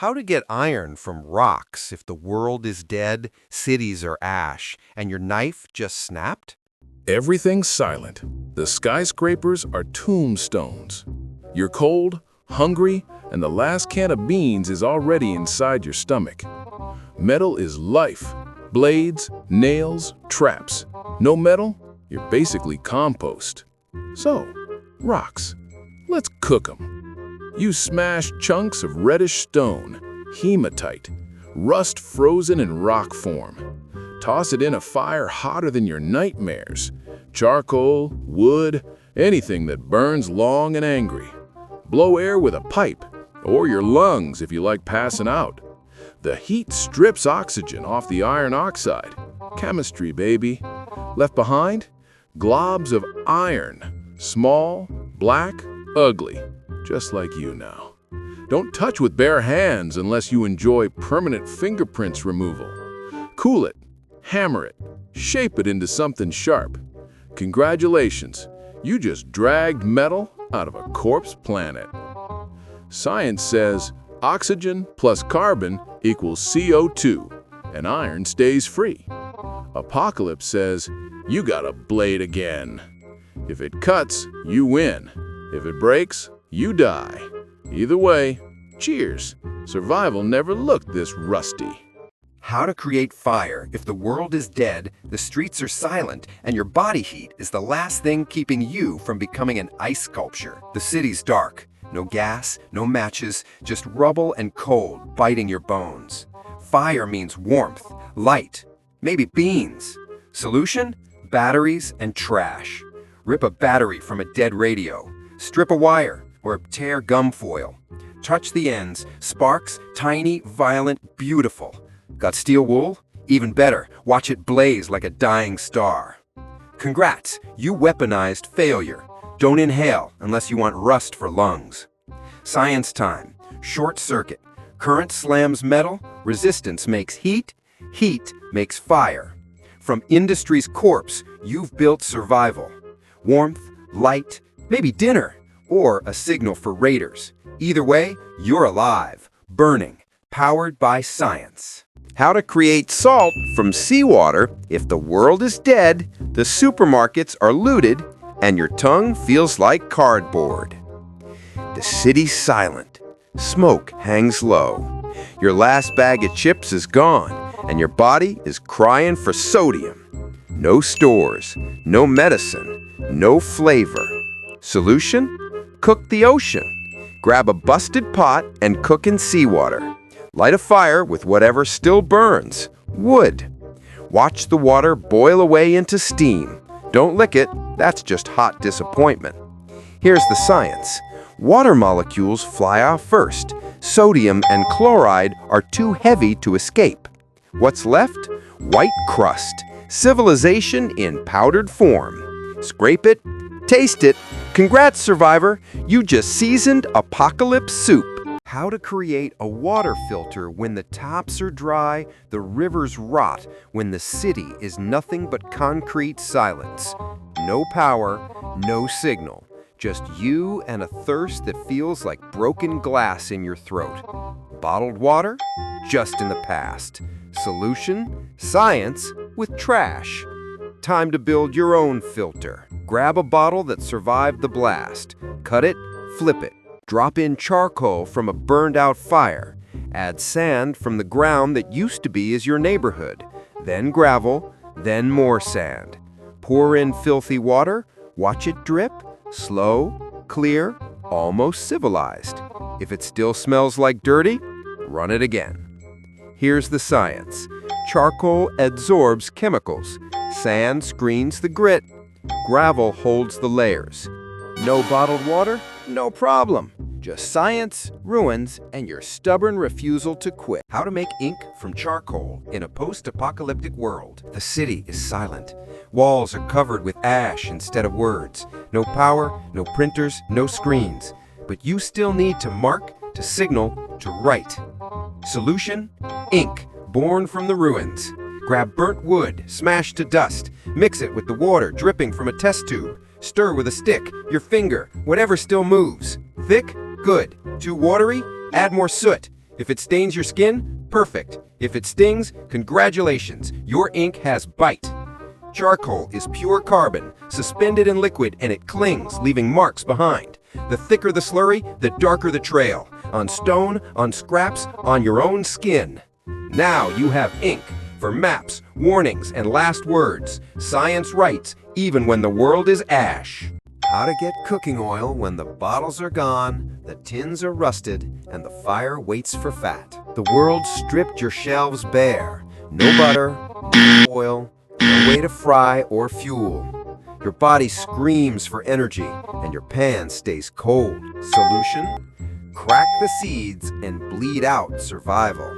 How to get iron from rocks if the world is dead, cities are ash, and your knife just snapped? Everything's silent. The skyscrapers are tombstones. You're cold, hungry, and the last can of beans is already inside your stomach. Metal is life. Blades, nails, traps. No metal, you're basically compost. So, rocks. Let's cook 'em. You smash chunks of reddish stone, hematite, rust frozen in rock form. Toss it in a fire hotter than your nightmares. Charcoal, wood, anything that burns long and angry. Blow air with a pipe, or your lungs if you like passing out. The heat strips oxygen off the iron oxide. Chemistry, baby. Left behind? Globs of iron. Small, black, ugly. Just like you now. Don't touch with bare hands unless you enjoy permanent fingerprints removal. Cool it, hammer it, shape it into something sharp. Congratulations, you just dragged metal out of a corpse planet. Science says oxygen plus carbon equals CO2, and iron stays free. Apocalypse says you got a blade again. If it cuts, you win. If it breaks, you die. Either way, cheers. Survival never looked this rusty. How to create fire if the world is dead, the streets are silent, and your body heat is the last thing keeping you from becoming an ice sculpture. The city's dark. No gas, no matches, just rubble and cold biting your bones. Fire means warmth, light, maybe beans. Solution? Batteries and trash. Rip a battery from a dead radio. Strip a wire or tear gum foil. Touch the ends, sparks, tiny, violent, beautiful. Got steel wool? Even better, watch it blaze like a dying star. Congrats, you weaponized failure. Don't inhale unless you want rust for lungs. Science time. Short circuit. Current slams metal, resistance makes heat, heat makes fire. From industry's corpse, you've built survival. Warmth, light, maybe dinner, or a signal for raiders. Either way, you're alive, burning, powered by science. How to create salt from seawater if the world is dead, the supermarkets are looted, and your tongue feels like cardboard. The city's silent. Smoke hangs low. Your last bag of chips is gone, and your body is crying for sodium. No stores, no medicine, no flavor. Solution? Cook the ocean. Grab a busted pot and cook in seawater. Light a fire with whatever still burns. Wood. Watch the water boil away into steam. Don't lick it, that's just hot disappointment. Here's the science. Water molecules fly off first. Sodium and chloride are too heavy to escape. What's left? White crust. Civilization in powdered form. Scrape it, taste it. Congrats, survivor! You just seasoned apocalypse soup. How to create a water filter when the taps are dry, the rivers rot, when the city is nothing but concrete silence. No power, no signal. Just you and a thirst that feels like broken glass in your throat. Bottled water? Just in the past. Solution? Science with trash. Time to build your own filter. Grab a bottle that survived the blast. Cut it, flip it. Drop in charcoal from a burned-out fire. Add sand from the ground that used to be as your neighborhood. Then gravel, then more sand. Pour in filthy water, watch it drip. Slow, clear, almost civilized. If it still smells like dirty, run it again. Here's the science. Charcoal absorbs chemicals. Sand screens the grit. Gravel holds the layers. No bottled water? No problem. Just science, ruins, and your stubborn refusal to quit. How to make ink from charcoal in a post-apocalyptic world. The city is silent. Walls are covered with ash instead of words. No power, no printers, no screens. But you still need to mark, to signal, to write. Solution? Ink, born from the ruins. Grab burnt wood, smash to dust. Mix it with the water dripping from a test tube. Stir with a stick, your finger, whatever still moves. Thick? Good. Too watery? Add more soot. If it stains your skin, perfect. If it stings, congratulations, your ink has bite. Charcoal is pure carbon, suspended in liquid, and it clings, leaving marks behind. The thicker the slurry, the darker the trail. On stone, on scraps, on your own skin. Now you have ink for maps, warnings, and last words. Science writes, even when the world is ash. How to get cooking oil when the bottles are gone, the tins are rusted, and the fire waits for fat. The world stripped your shelves bare. No butter, no oil, no way to fry or fuel. Your body screams for energy, and your pan stays cold. Solution? Crack the seeds and bleed out survival.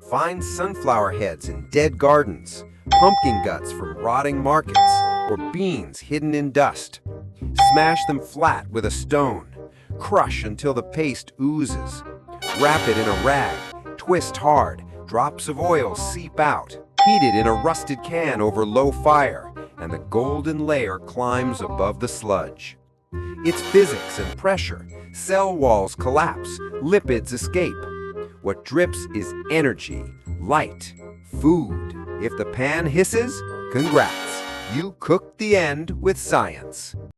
Find sunflower heads in dead gardens, pumpkin guts from rotting markets, or beans hidden in dust. Smash them flat with a stone. Crush until the paste oozes. Wrap it in a rag. Twist hard. Drops of oil seep out. Heat it in a rusted can over low fire, and the golden layer climbs above the sludge. It's physics and pressure. Cell walls collapse. Lipids escape. What drips is energy, light, food. If the pan hisses, congrats. You cooked the end with science.